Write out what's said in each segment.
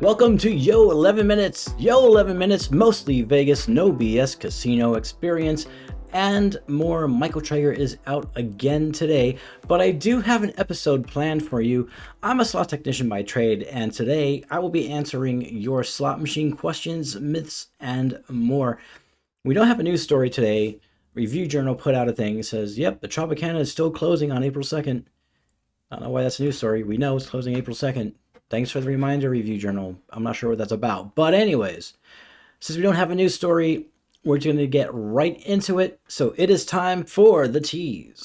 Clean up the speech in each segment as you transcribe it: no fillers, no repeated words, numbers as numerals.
Welcome to Yo-11 Minutes. Yo-11 Minutes, mostly Vegas, no BS casino experience, and more. Michael Traeger is out again today, but I do have an episode planned for you. I'm a slot technician by trade, and today I will be answering your slot machine questions, myths, and more. We don't have a news story today. Review Journal put out a thing that says, yep, the Tropicana is still closing on April 2nd. I don't know why that's a news story. We know it's closing April 2nd. Thanks for the reminder, Review Journal. I'm not sure what that's about. But anyways, since we don't have a news story, we're going to get right into it. So it is time for the tease.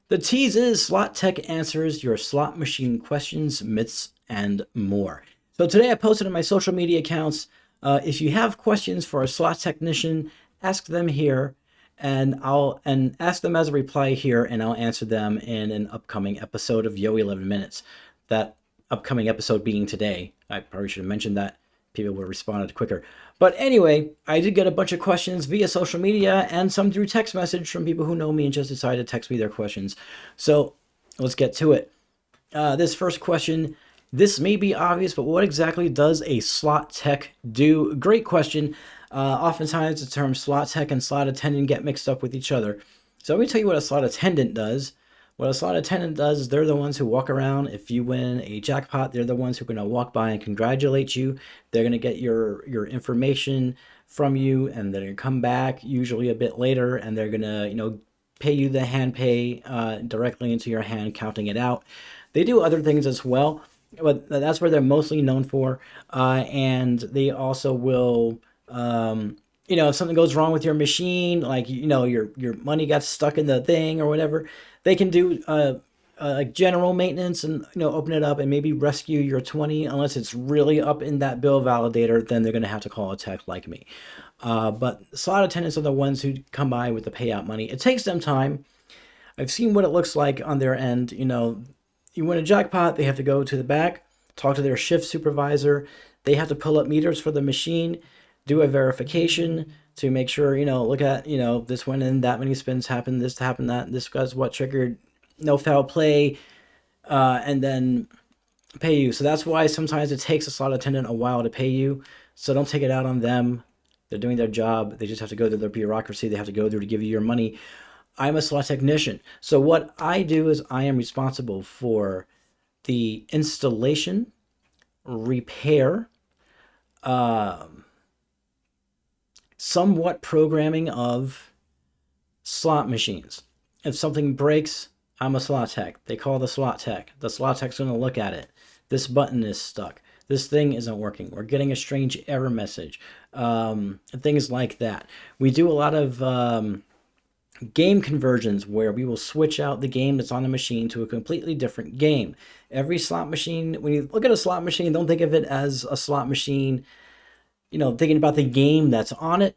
The tease is Slot Tech answers your slot machine questions, myths, and more. So today I posted on my social media accounts, if you have questions for a slot technician, ask them here, and I'll ask them as a reply here, and I'll answer them in an upcoming episode of Yo-11 Minutes. That upcoming episode being today. I probably should have mentioned that. People would have responded quicker. But anyway, I did get a bunch of questions via social media and some through text message from people who know me and just decided to text me their questions. So let's get to it. This first question, this may be obvious, but what exactly does a slot tech do? Great question. Oftentimes the terms slot tech and slot attendant get mixed up with each other. So let me tell you what a slot attendant does. What a slot attendant does is they're the ones who walk around. If you win a jackpot, they're the ones who are going to walk by and congratulate you. They're going to get your information from you, and they're going to come back usually a bit later, and they're going to pay you the hand pay directly into your hand, counting it out. They do other things as well, but that's where they're mostly known for. And they also will, if something goes wrong with your machine, like your money got stuck in the thing or whatever, they can do general maintenance and open it up and maybe rescue your 20. Unless it's really up in that bill validator, then they're going to have to call a tech like me. But slot attendants are the ones who come by with the payout money. It takes them time. I've seen what it looks like on their end. You win a jackpot, they have to go to the back, talk to their shift supervisor. They have to pull up meters for the machine, do a verification to make sure, look at, this went in, that many spins happened, this happened, that, this was what triggered, no foul play, and then pay you. So that's why sometimes it takes a slot attendant a while to pay you. So don't take it out on them. They're doing their job. They just have to go through their bureaucracy. They have to go through to give you your money. I'm a slot technician. So what I do is I am responsible for the installation, repair, somewhat programming of slot machines. If something breaks, I'm a slot tech. They call the slot tech. The slot tech's going to look at it. This button is stuck. This thing isn't working. We're getting a strange error message. Things like that. We do a lot of game conversions where we will switch out the game that's on the machine to a completely different game. Every slot machine, when you look at a slot machine, don't think of it as a slot machine, thinking about the game that's on it.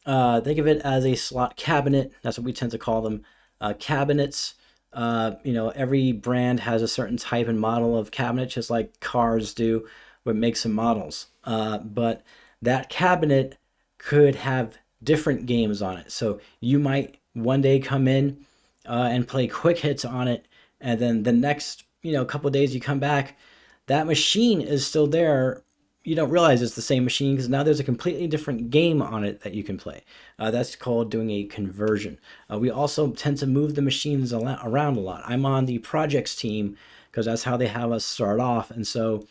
Think of it as a slot cabinet. That's what we tend to call them, cabinets. Every brand has a certain type and model of cabinet, just like cars do, what makes some models. But that cabinet could have different games on it. So you might one day come in and play quick hits on it, and then the next couple of days you come back, that machine is still there. You don't realize it's the same machine because now there's a completely different game on it that you can play. That's called doing a conversion. We also tend to move the machines around a lot. I'm on the projects team because that's how they have us start off. And so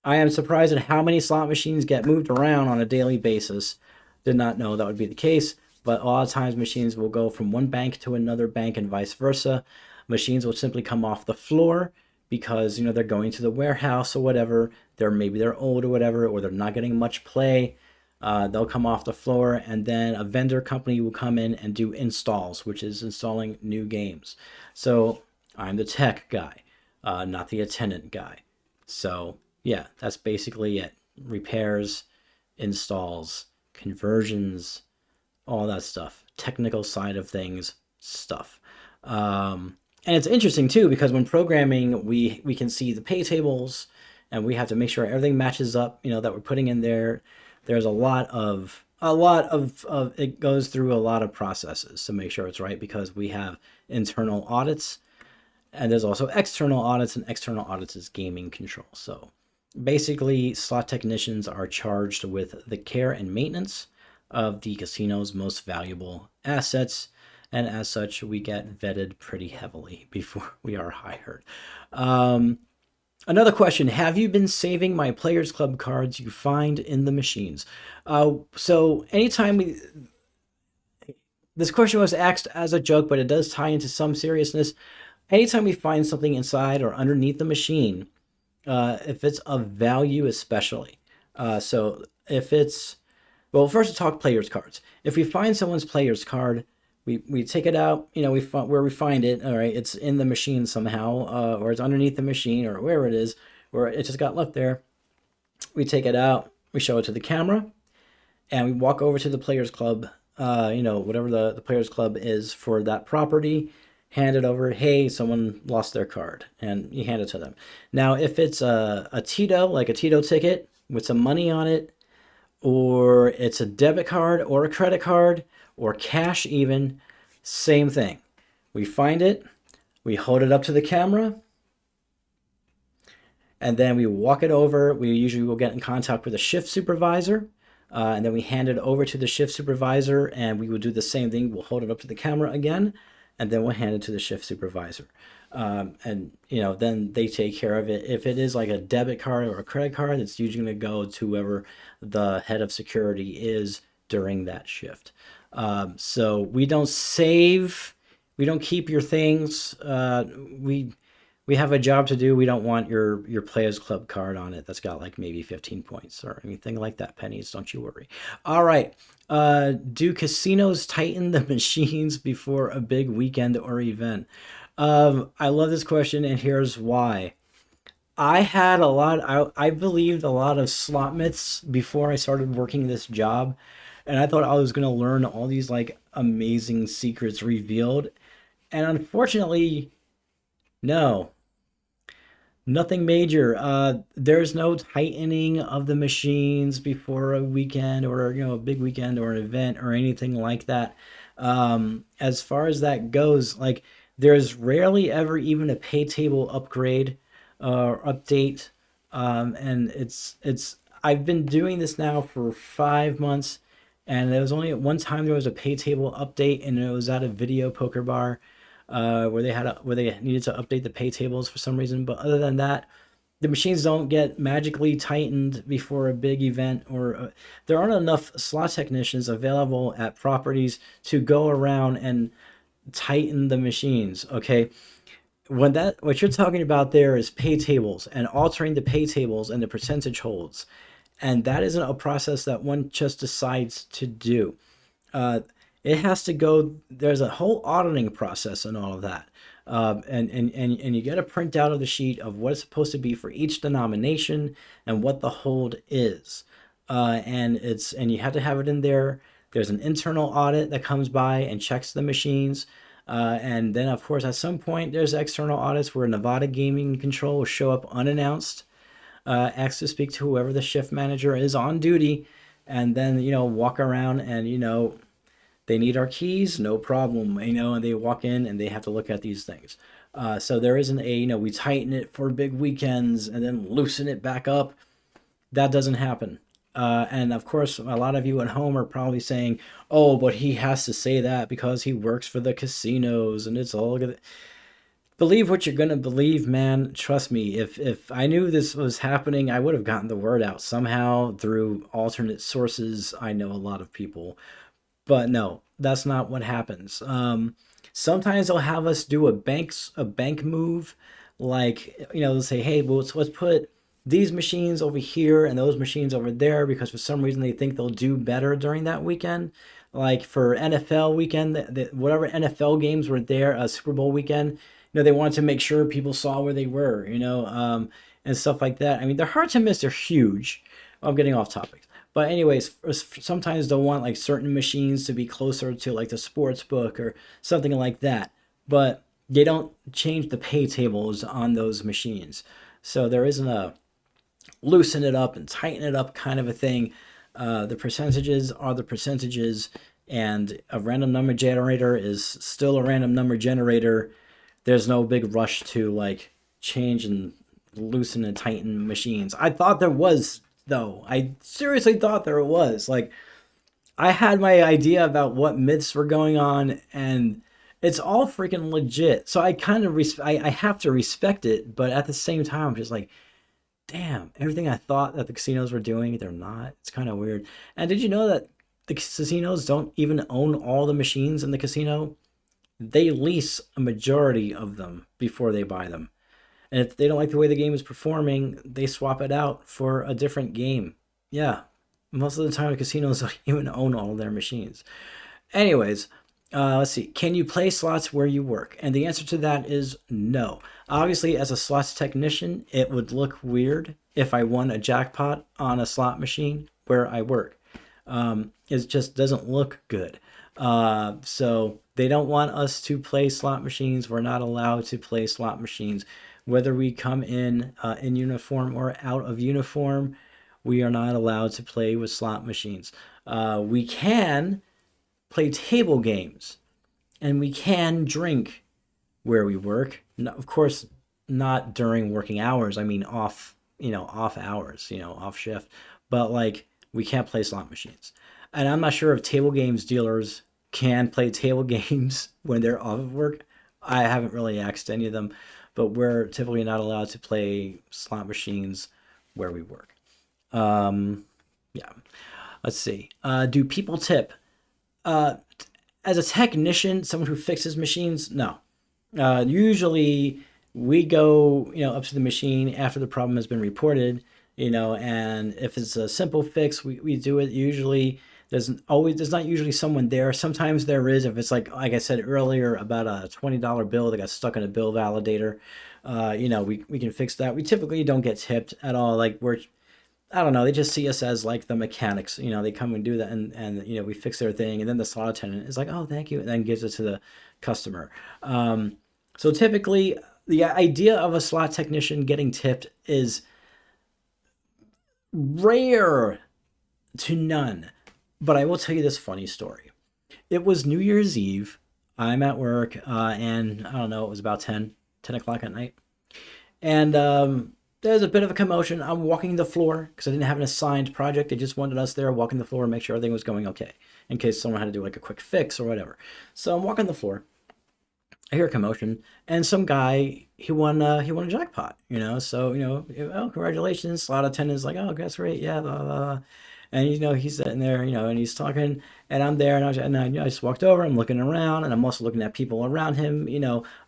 I am surprised at how many slot machines get moved around on a daily basis. Did not know that would be the case, but a lot of times machines will go from one bank to another bank and vice versa. Machines will simply come off the floor because they're going to the warehouse or whatever. Maybe they're old or whatever, or they're not getting much play. They'll come off the floor, and then a vendor company will come in and do installs, which is installing new games. So I'm the tech guy, not the attendant guy. So yeah, that's basically it. Repairs, installs, conversions, all that stuff. Technical side of things stuff. And it's interesting too, because when programming, we can see the pay tables, and we have to make sure everything matches up, that we're putting in there. There's a lot of a lot of it goes through a lot of processes to make sure it's right, because we have internal audits, and there's also external audits, and external audits is gaming control. So basically, slot technicians are charged with the care and maintenance of the casino's most valuable assets, and as such, we get vetted pretty heavily before we are hired. Um, Another question: have you been saving my Players Club cards you find in the machines? So anytime we, this question was asked as a joke, but it does tie into some seriousness. Anytime we find something inside or underneath the machine, if it's of value, especially. So if it's, well, first to talk players cards. If we find someone's players card, we take it out. You know, where we find it. All right, it's in the machine somehow, or it's underneath the machine, or wherever it is, or it just got left there. We take it out. We show it to the camera, and we walk over to the players club. Whatever the players club is for that property, hand it over. Hey, someone lost their card, and you hand it to them. Now, if it's a Tito, like a Tito ticket with some money on it, or it's a debit card or a credit card or cash, even, same thing. We find it, we hold it up to the camera, and then we walk it over. We usually will get in contact with a shift supervisor, and then we hand it over to the shift supervisor, and we will do the same thing. We'll hold it up to the camera again, and then we'll hand it to the shift supervisor. And then they take care of it. If it is like a debit card or a credit card, it's usually going to go to whoever the head of security is during that shift. So we don't save, we don't keep your things. We have a job to do. We don't want your Players Club card on it that's got like maybe 15 points or anything like that. Pennies, don't you worry. All right. Do casinos tighten the machines before a big weekend or event? I love this question, and here's why. I believed a lot of slot myths before I started working this job, and I thought I was going to learn all these like amazing secrets revealed. And unfortunately, no. Nothing major. There's no tightening of the machines before a weekend, or a big weekend or an event or anything like that. As far as that goes, like, there's rarely ever even a pay table upgrade or update. And it's I've been doing this now for 5 months, and there was only at one time there was a pay table update, and it was at a video poker bar, where they needed to update the pay tables for some reason. But other than that, the machines don't get magically tightened before a big event, or there aren't enough slot technicians available at properties to go around and tighten the machines. Okay, what you're talking about there is pay tables and altering the pay tables and the percentage holds, and that isn't a process that one just decides to do. uh, it has to go. There's a whole auditing process and all of that. And you get a printout of the sheet of what it's supposed to be for each denomination and what the hold is. And you have to have it in there. There's an internal audit that comes by and checks the machines. And then, of course, at some point, there's external audits where Nevada Gaming Control will show up unannounced, ask to speak to whoever the shift manager is on duty, and then walk around, and they need our keys, no problem, and they walk in and they have to look at these things. So there isn't we tighten it for big weekends and then loosen it back up. That doesn't happen. And of course, a lot of you at home are probably saying, oh, but he has to say that because he works for the casinos and it's all good. Believe what you're going to believe, man. Trust me. If I knew this was happening, I would have gotten the word out somehow through alternate sources. I know a lot of people, but no, that's not what happens. Sometimes they'll have us do a bank move, like they'll say, "Hey, well, let's put these machines over here and those machines over there," because for some reason they think they'll do better during that weekend. Like for NFL weekend, whatever NFL games were there, Super Bowl weekend, they wanted to make sure people saw where they were, and stuff like that. I mean, they're hard to miss. They're huge. I'm getting off topic. But anyways, sometimes they'll want like certain machines to be closer to like the sports book or something like that. But they don't change the pay tables on those machines. So there isn't a loosen it up and tighten it up kind of a thing. The percentages are the percentages, and a random number generator is still a random number generator. There's no big rush to like change and loosen and tighten machines. I thought there was, though. I seriously thought there was. Like, I had my idea about what myths were going on, and it's all freaking legit. So I kind of I have to respect it, but at the same time, I'm just like, damn, everything I thought that the casinos were doing, they're not. It's kind of weird. And did you know that the casinos don't even own all the machines in the casino? They lease a majority of them before they buy them. And if they don't like the way the game is performing, they swap it out for a different game. Yeah, most of the time, casinos don't even own all their machines. Anyways, let's see. Can you play slots where you work? And the answer to that is no. Obviously, as a slots technician, it would look weird if I won a jackpot on a slot machine where I work. It just doesn't look good. So they don't want us to play slot machines. We're not allowed to play slot machines. Whether we come in uniform or out of uniform, we are not allowed to play with slot machines. We can play table games, and we can drink where we work. No, of course, not during working hours. I mean, off hours, off shift. But like, we can't play slot machines. And I'm not sure if table games dealers can play table games when they're off of work. I haven't really asked any of them, but we're typically not allowed to play slot machines where we work. Yeah. Let's see. Do people tip? Uh, as a technician, someone who fixes machines, no. Usually we go, up to the machine after the problem has been reported, and if it's a simple fix, we do it. Usually there's not usually someone there. Sometimes there is, if it's like I said earlier about a $20 bill that got stuck in a bill validator, we can fix that. We typically don't get tipped at all. Like, I don't know, they just see us as like the mechanics. They come and do that, and we fix their thing, and then the slot attendant is like, oh, thank you, and then gives it to the customer. So typically, the idea of a slot technician getting tipped is rare to none. But I will tell you this funny story. It was New Year's Eve. I'm at work, and I don't know, it was about 10 o'clock at night. And there's a bit of a commotion. I'm walking the floor because I didn't have an assigned project. They just wanted us there walking the floor and make sure everything was going okay in case someone had to do like a quick fix or whatever. So I'm walking the floor. I hear a commotion, and some guy, he won a jackpot. So oh, congratulations! Slot attendant's like, oh, that's great, yeah, blah, blah, blah. And he's sitting there, and he's talking, and I'm there, and I just walked over. I'm looking around, and I'm also looking at people around him.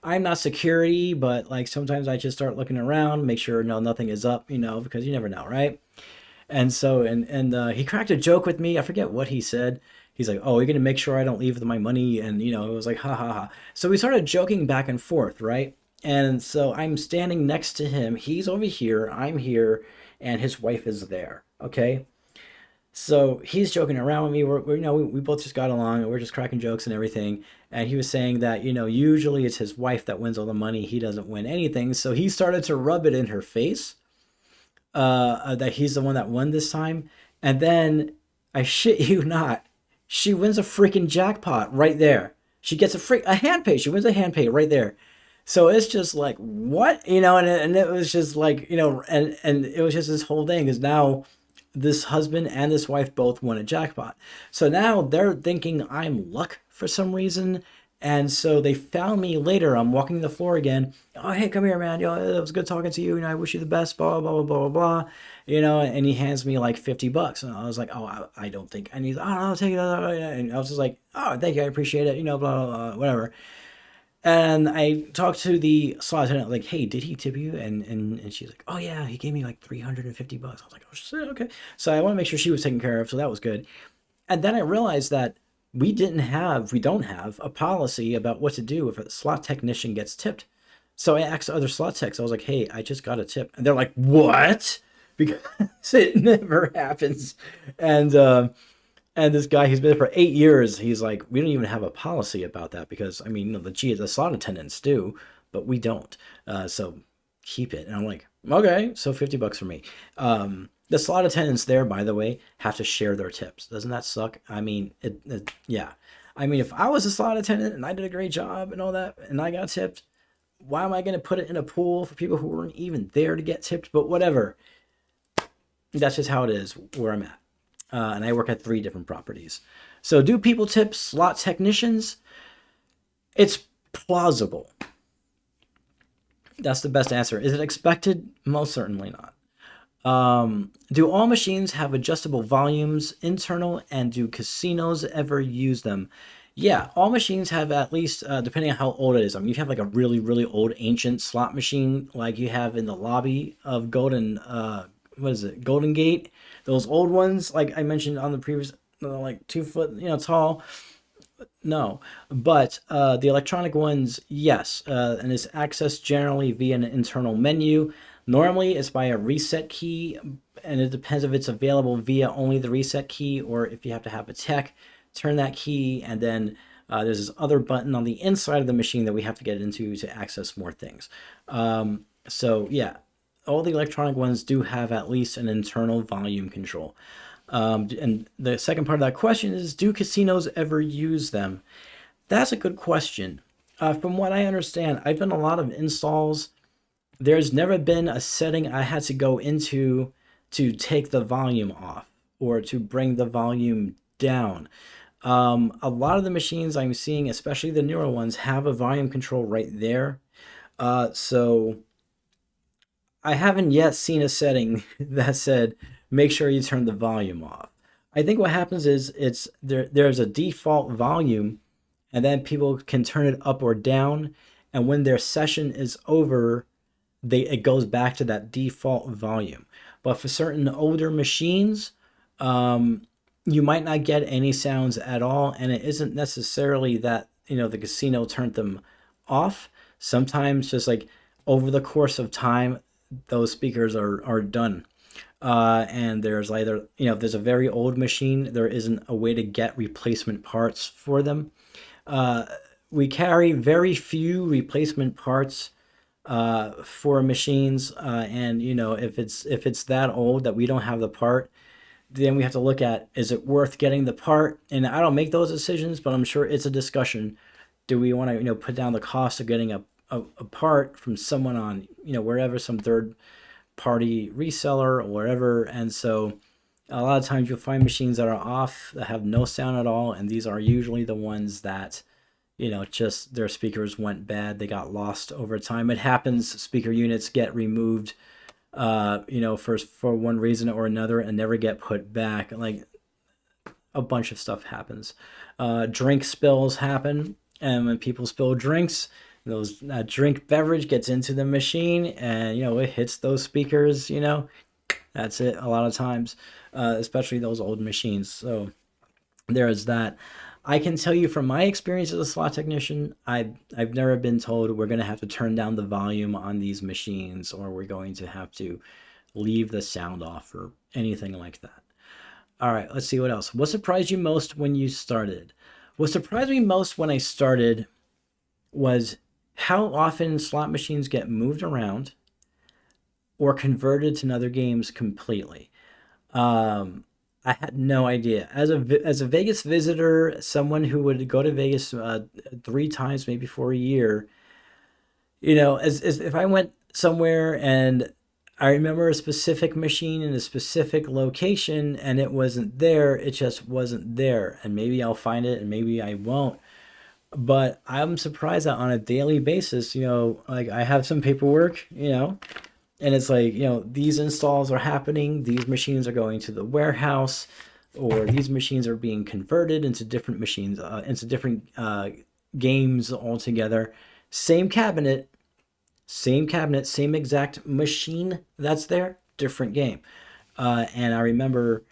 I'm not security, but like sometimes I just start looking around, make sure nothing is up, because you never know, right? And so he cracked a joke with me. I forget what he said. He's like, "Oh, you're gonna make sure I don't leave with my money," and it was like, ha ha ha. So we started joking back and forth, right? And so I'm standing next to him. He's over here. I'm here, and his wife is there. Okay. So he's joking around with me. We both just got along, and we're just cracking jokes and everything. And he was saying that usually it's his wife that wins all the money. He doesn't win anything. So he started to rub it in her face that he's the one that won this time. And then, I shit you not, she wins a freaking jackpot right there. She gets a hand pay. She wins a hand pay right there. So it's just like, what? And it was just like, and it was just this whole thing is now this husband and this wife both won a jackpot. So now they're thinking I'm luck for some reason. And so they found me later. I'm walking the floor again. Oh, hey, come here, man. It was good talking to you. I wish you the best, blah, blah, blah, blah, blah. And he hands me like $50. And I was like, oh, I don't think. And he's, oh, no, take it. And I was just like, oh, thank you. I appreciate it. Blah, blah, blah, whatever. And I talked to the slot attendant, like, hey, did he tip you? And she's like, oh, yeah, he gave me like $350. I was like, oh, shit, okay. So I want to make sure she was taken care of. So that was good. And then I realized that we don't have a policy about what to do if a slot technician gets tipped. So I asked other slot techs, I was like, hey, I just got a tip. And they're like, what? Because it never happens. And this guy, he's been there for 8 years. He's like, we don't even have a policy about that because, I mean, the slot attendants do, but we don't. So keep it. And I'm like, okay, so $50 for me. The slot attendants there, by the way, have to share their tips. Doesn't that suck? I mean, yeah. I mean, if I was a slot attendant and I did a great job and all that, and I got tipped, why am I going to put it in a pool for people who weren't even there to get tipped? But whatever. That's just how it is where I'm at. And I work at 3 different properties. So, do people tip slot technicians? It's plausible. That's the best answer. Is it expected? Most certainly not. Do all machines have adjustable volumes internal, and do casinos ever use them? Yeah, all machines have at least, depending on how old it is. I mean, you have like a really, really old ancient slot machine, like you have in the lobby of what is it, Golden Gate? Those old ones, like I mentioned on the previous, like 2 foot, tall. No, but the electronic ones, yes, and it's accessed generally via an internal menu. Normally, it's by a reset key, and it depends if it's available via only the reset key or if you have to have a tech turn that key, and then there's this other button on the inside of the machine that we have to get into to access more things. So yeah, all the electronic ones do have at least an internal volume control. And the second part of that question is, do casinos ever use them? That's a good question. From what I understand, I've done a lot of installs. There's never been a setting I had to go into to take the volume off or to bring the volume down. A lot of the machines I'm seeing, especially the newer ones, have a volume control right there. So I haven't yet seen a setting that said make sure you turn the volume off. I think what happens is there's a default volume, and then people can turn it up or down, and when their session is over, it goes back to that default volume. But for certain older machines, you might not get any sounds at all, and it isn't necessarily that the casino turned them off. Sometimes just like over the course of time, those speakers are done. And there's either, if there's a very old machine, there isn't a way to get replacement parts for them. We carry very few replacement parts for machines, and if it's that old that we don't have the part, then we have to look at, is it worth getting the part? And I don't make those decisions, but I'm sure it's a discussion. Do we want to put down the cost of getting a part from someone on wherever, some third party reseller or wherever? And so a lot of times you'll find machines that are off, that have no sound at all, and these are usually the ones that just their speakers went bad, they got lost over time. It happens. Speaker units get removed for one reason or another and never get put back. Like, a bunch of stuff happens. Drink spills happen, and when people spill drinks, those drink beverage gets into the machine, and it hits those speakers. That's it. A lot of times, especially those old machines. So there is that. I can tell you from my experience as a slot technician, I've never been told we're going to have to turn down the volume on these machines, or we're going to have to leave the sound off, or anything like that. All right, let's see what else. What surprised you most when you started? What surprised me most when I started was how often slot machines get moved around or converted to other games completely. I had no idea. As a Vegas visitor, someone who would go to Vegas 3 times, maybe for a year, as if I went somewhere and I remember a specific machine in a specific location and it wasn't there, it just wasn't there. And maybe I'll find it and maybe I won't. But I'm surprised that on a daily basis, like I have some paperwork, and it's like, these installs are happening, these machines are going to the warehouse, or these machines are being converted into different machines, into different games altogether. Same cabinet, same exact machine that's there, different game. And I remember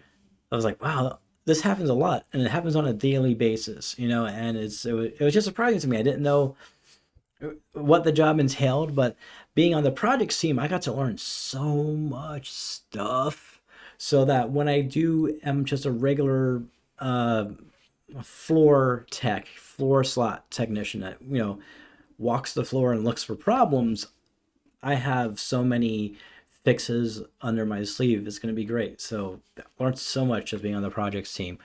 I was like, wow, this happens a lot, and it happens on a daily basis, and it was just surprising to me. I didn't know what the job entailed, but being on the projects team, I got to learn so much stuff, so that when I do am just a regular floor slot technician that walks the floor and looks for problems, I have so many fixes under my sleeve is going to be great. So I learned so much just being on the projects team.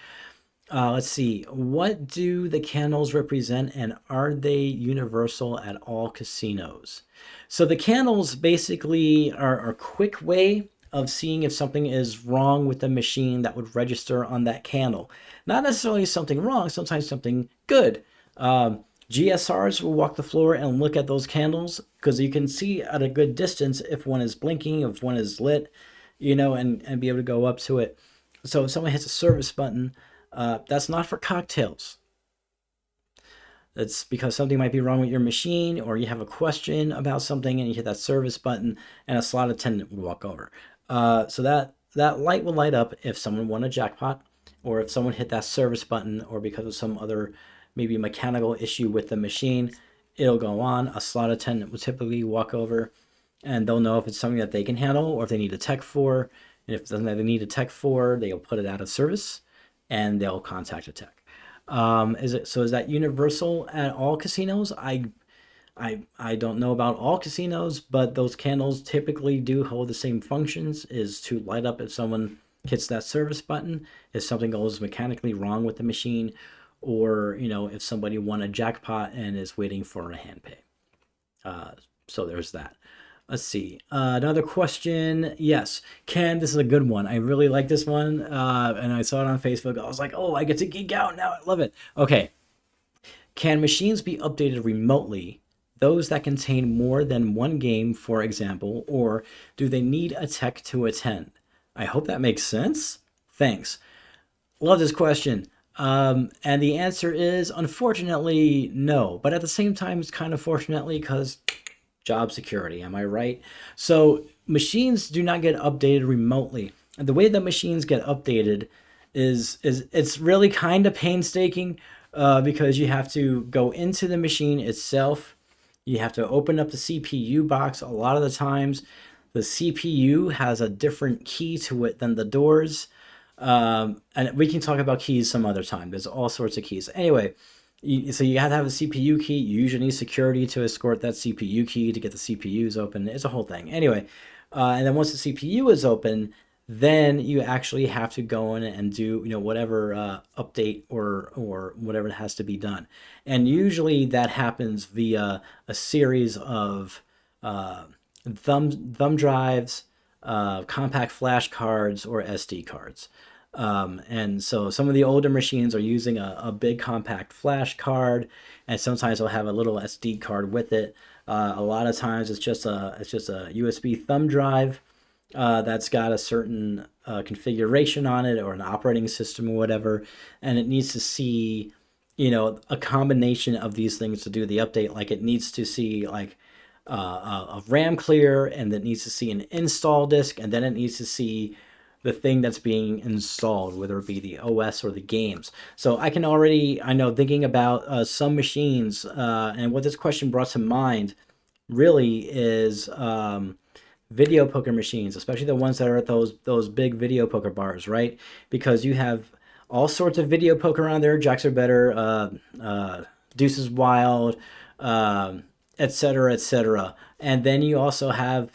Let's see. What do the candles represent, and are they universal at all casinos? So the candles basically are a quick way of seeing if something is wrong with the machine that would register on that candle. Not necessarily something wrong, sometimes something good. GSRs will walk the floor and look at those candles because you can see at a good distance if one is blinking, if one is lit, and be able to go up to it. So if someone hits a service button, that's not for cocktails. That's because something might be wrong with your machine, or you have a question about something and you hit that service button and a slot attendant will walk over. So that light will light up if someone won a jackpot, or if someone hit that service button, or because of some other maybe mechanical issue with the machine, it'll go on. A slot attendant will typically walk over and they'll know if it's something that they can handle or if they need a tech for. And if it's something that they need a tech for, they'll put it out of service and they'll contact a tech. Is that universal at all casinos? I don't know about all casinos, but those candles typically do hold the same functions, is to light up if someone hits that service button, if something goes mechanically wrong with the machine, or if somebody won a jackpot and is waiting for a hand pay. So there's that. Let's see. Another question. Yes. This is a good one. I really like this one. And I saw it on Facebook. I was like, oh, I get to geek out now. I love it. Okay. Can machines be updated remotely? Those that contain more than one game, for example, or do they need a tech to attend? I hope that makes sense. Thanks. Love this question. And the answer is, unfortunately, no. But at the same time, it's kind of fortunately, because job security, am I right? So machines do not get updated remotely. And the way that machines get updated is it's really kind of painstaking, because you have to go into the machine itself. You have to open up the CPU box. A lot of the times, the CPU has a different key to it than the doors. And we can talk about keys some other time. There's all sorts of keys. Anyway, so you have to have a CPU key. You usually need security to escort that CPU key to get the CPUs open. It's a whole thing. Anyway, and then once the CPU is open, then you actually have to go in and do whatever update or whatever has to be done. And usually that happens via a series of thumb drives, compact flash cards, or SD cards. And so some of the older machines are using a big compact flash card, and sometimes they'll have a little SD card with it. A lot of times it's just a USB thumb drive that's got a certain configuration on it, or an operating system or whatever, and it needs to see a combination of these things to do the update. Like it needs to see like a RAM clear, and it needs to see an install disk, and then it needs to see the thing that's being installed, whether it be the OS or the games. So I know thinking about some machines, and what this question brought to mind really is video poker machines, especially the ones that are at those big video poker bars, right? Because you have all sorts of video poker on there. Jacks are better, Deuces Wild, etc., etc. And then you also have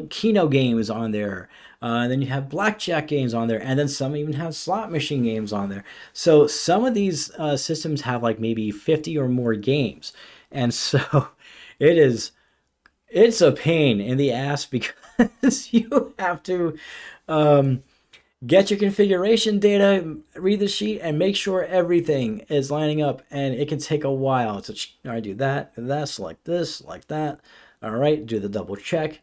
Keno games on there. And then you have blackjack games on there, and then some even have slot machine games on there. So some of these systems have like maybe 50 or more games, and so it's a pain in the ass because you have to get your configuration data, read the sheet, and make sure everything is lining up, and it can take a while. So all right, do that, select this, like that. All right, do the double check.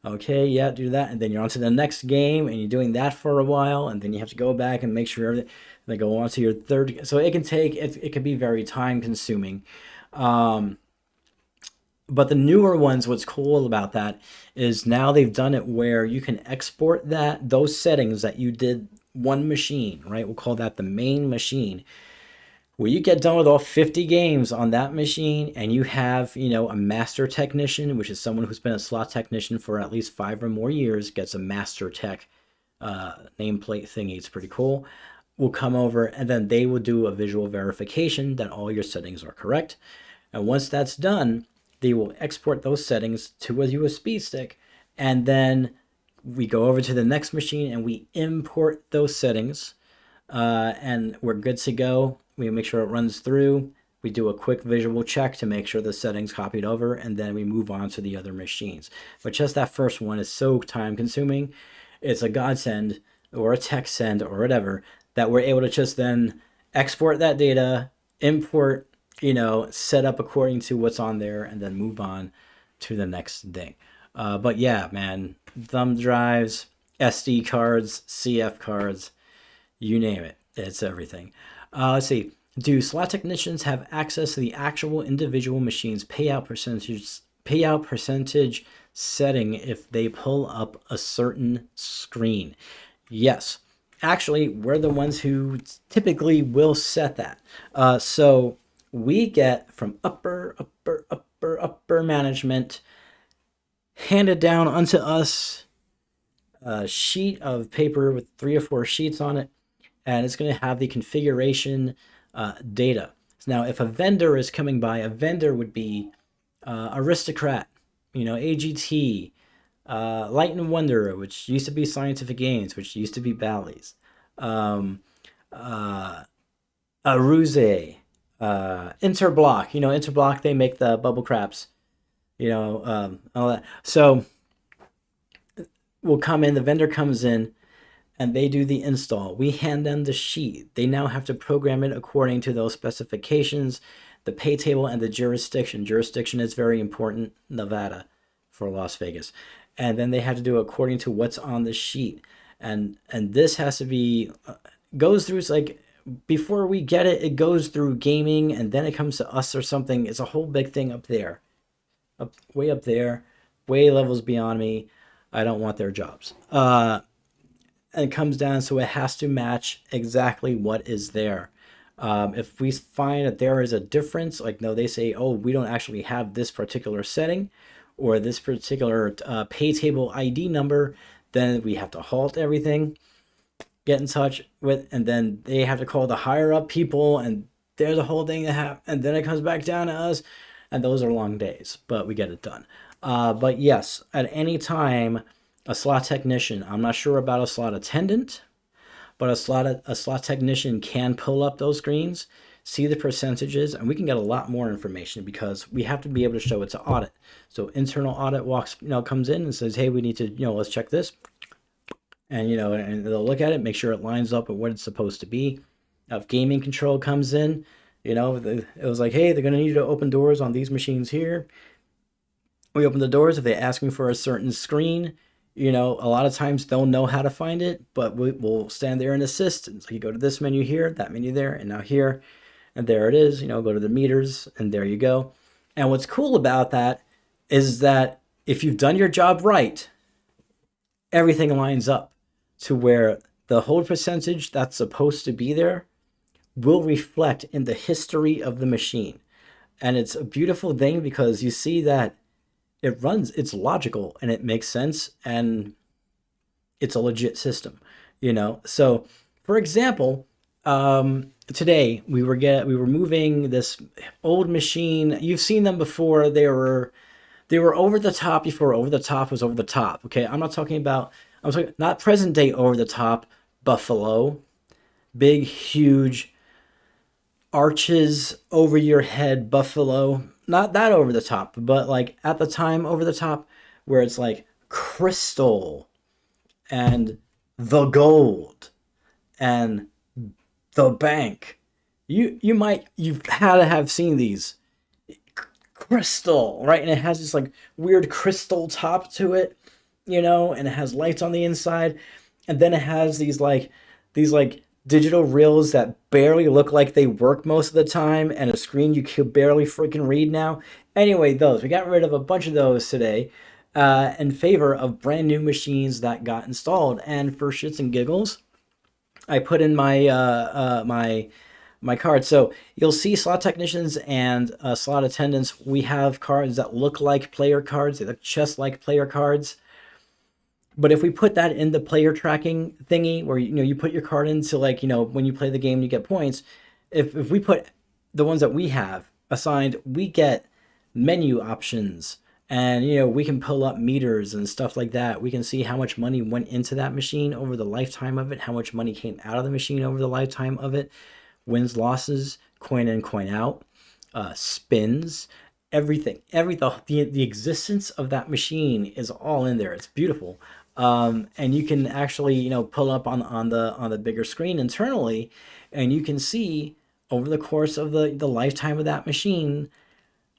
Okay, yeah, do that, and then you're on to the next game, and you're doing that for a while, and then you have to go back and make sure everything. Then go on to your third. So it can be very time consuming. But the newer ones, what's cool about that is now they've done it where you can export those settings that you did one machine, right? We'll call that the main machine. Where you get done with all 50 games on that machine, and you have, a master technician, which is someone who's been a slot technician for at least 5 or more years, gets a master tech nameplate thingy. It's pretty cool. Will come over, and then they will do a visual verification that all your settings are correct. And once that's done, they will export those settings to a USB stick, and then we go over to the next machine and we import those settings, and we're good to go. We make sure it runs through. We do a quick visual check to make sure the settings copied over, and then we move on to the other machines. But just that first one is so time consuming. It's a godsend or a text send or whatever that we're able to just then export that data, import, set up according to what's on there, and then move on to the next thing. But yeah, man, thumb drives, SD cards, CF cards, you name it. It's everything. Let's see. Do slot technicians have access to the actual individual machine's payout percentage setting if they pull up a certain screen? Yes. Actually, we're the ones who typically will set that. So we get from upper management handed down unto us a sheet of paper with 3 or 4 sheets on it, and it's going to have the configuration data. Now, if a vendor is coming by, a vendor would be Aristocrat, AGT, Light and Wonder, which used to be Scientific Games, which used to be Bally's, Aruze, Interblock. Interblock, they make the bubble craps, all that. So we'll come in, the vendor comes in, and they do the install. We hand them the sheet. They now have to program it according to those specifications, the pay table, and the jurisdiction. Jurisdiction is very important, Nevada for Las Vegas. And then they have to do it according to what's on the sheet. And this has to be, goes through, it's like, before we get it, it goes through gaming, and then it comes to us or something. It's a whole big thing up there. Way up there, way levels beyond me. I don't want their jobs. And it comes down, so it has to match exactly what is there. If we find that there is a difference, like no, they say, oh, we don't actually have this particular setting or this particular pay table ID number, then we have to halt everything, get in touch with, and then they have to call the higher up people, and there's a whole thing to have, and then it comes back down to us, and those are long days, but we get it done. But yes, at any time, a slot technician, I'm not sure about a slot attendant, but a slot technician can pull up those screens, see the percentages, and we can get a lot more information because we have to be able to show it to audit. So internal audit comes in and says, hey, we need to, let's check this. And, and they'll look at it, make sure it lines up with what it's supposed to be. If gaming control comes in, it was like, hey, they're going to need you to open doors on these machines here. We open the doors. If they're asking for a certain screen, a lot of times they'll know how to find it, but we'll stand there and assist. And so you go to this menu here, that menu there, and now here, and there it is. Go to the meters, and there you go. And what's cool about that is that if you've done your job right, everything lines up to where the hold percentage that's supposed to be there will reflect in the history of the machine. And it's a beautiful thing because you see that it's logical and it makes sense and it's a legit system, So, for example, today we were moving this old machine. You've seen them before. They were over the top before over the top was over the top. Okay, I'm talking not present day over the top Buffalo, big huge arches over your head Buffalo. Not that over the top, but like at the time over the top, where it's like crystal and the gold and the bank. You've had to have seen these crystal, right? And it has this like weird crystal top to it, and it has lights on the inside, and then it has these digital reels that barely look like they work most of the time, and a screen you can barely freaking read now. Anyway, we got rid of a bunch of those today in favor of brand new machines that got installed. And for shits and giggles, I put in my my card. So you'll see slot technicians and slot attendants. We have cards that look like player cards. They look just like player cards. But if we put that in the player tracking thingy where, you put your card into when you play the game, you get points. If we put the ones that we have assigned, we get menu options And, you know, we can pull up meters and stuff like that. We can see how much money went into that machine over the lifetime of it, how much money came out of the machine over the lifetime of it, wins, losses, coin in, coin out, spins, everything. The existence of that machine is all in there. It's beautiful. And you can actually, you know, pull up on the bigger screen internally, and you can see over the course of the lifetime of that machine,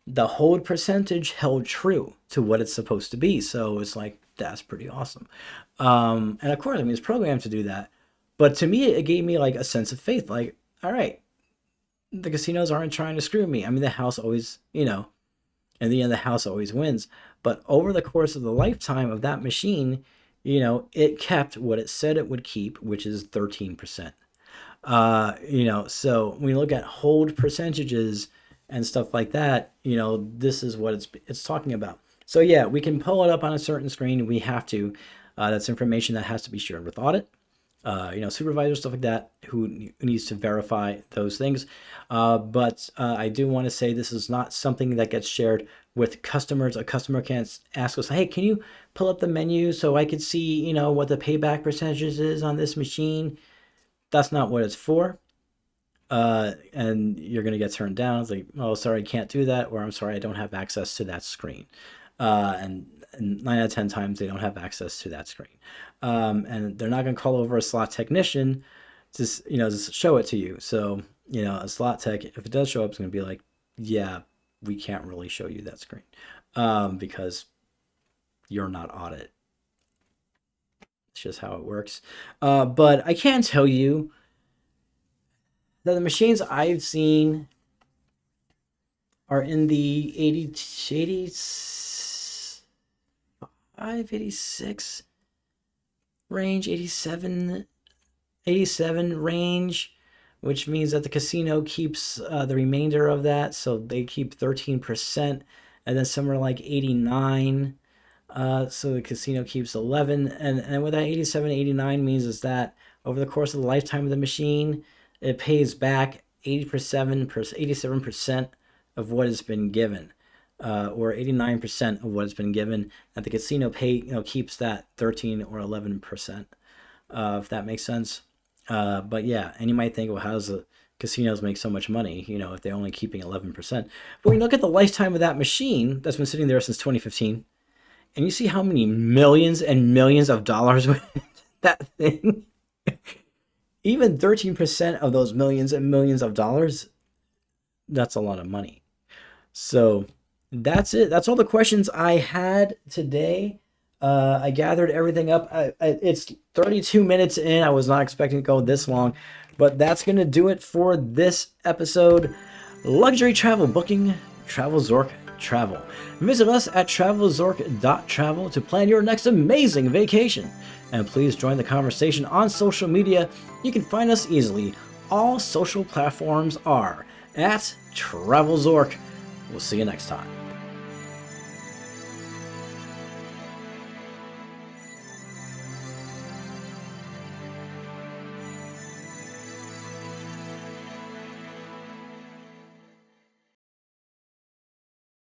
the hold percentage held true to what it's supposed to be. So it's like, that's pretty awesome. And of course, I mean, it's programmed to do that. But to me, it gave me like a sense of faith. Like, all right, the casinos aren't trying to screw me. I mean, the house always, you know, in the end, the house always wins. But over the course of the lifetime of that machine, you know, it kept what it said it would keep, which is 13%. You know, so when you look at hold percentages and stuff like that, you know, this is what it's talking about. So yeah, we can pull it up on a certain screen. We have to. That's information that has to be shared with audit, you know, supervisor, stuff like that, who needs to verify those things. But I do want to say this is not something that gets shared with customers. A customer can't ask us, hey, can you pull up the menu so I could see, you know, what the payback percentages is on this machine? That's not what it's for. And you're going to get turned down. It's like, oh, sorry, I can't do that. Or I'm sorry, I don't have access to that screen. And 9 out of 10 times they don't have access to that screen. And they're not going to call over a slot technician to, you know, just show it to you. So, you know, a slot tech, if it does show up, it's going to be like, yeah, we can't really show you that screen because you're not audit. It's just how it works. But I can tell you that the machines I've seen are in the 86 range, 87 range, which means that the casino keeps the remainder of that. So they keep 13%, and then somewhere like 89. So the casino keeps 11. And what that 87, 89 means is that over the course of the lifetime of the machine, it pays back 87% of what has been given, or 89% of what has been given. That the casino keeps that 13 or 11%, if that makes sense. But yeah, and you might think, well, how does the casinos make so much money, you know, if they're only keeping 11%? But when you look at the lifetime of that machine that's been sitting there since 2015, and you see how many millions and millions of dollars went into that thing, even 13% of those millions and millions of dollars, that's a lot of money. So that's it. That's all the questions I had today. I gathered everything up. It's 32 minutes in. I was not expecting to go this long, but that's going to do it for this episode. Luxury travel booking, TravelZork Travel. Visit us at TravelZork.travel to plan your next amazing vacation. And please join the conversation on social media. You can find us easily. All social platforms are at TravelZork. We'll see you next time.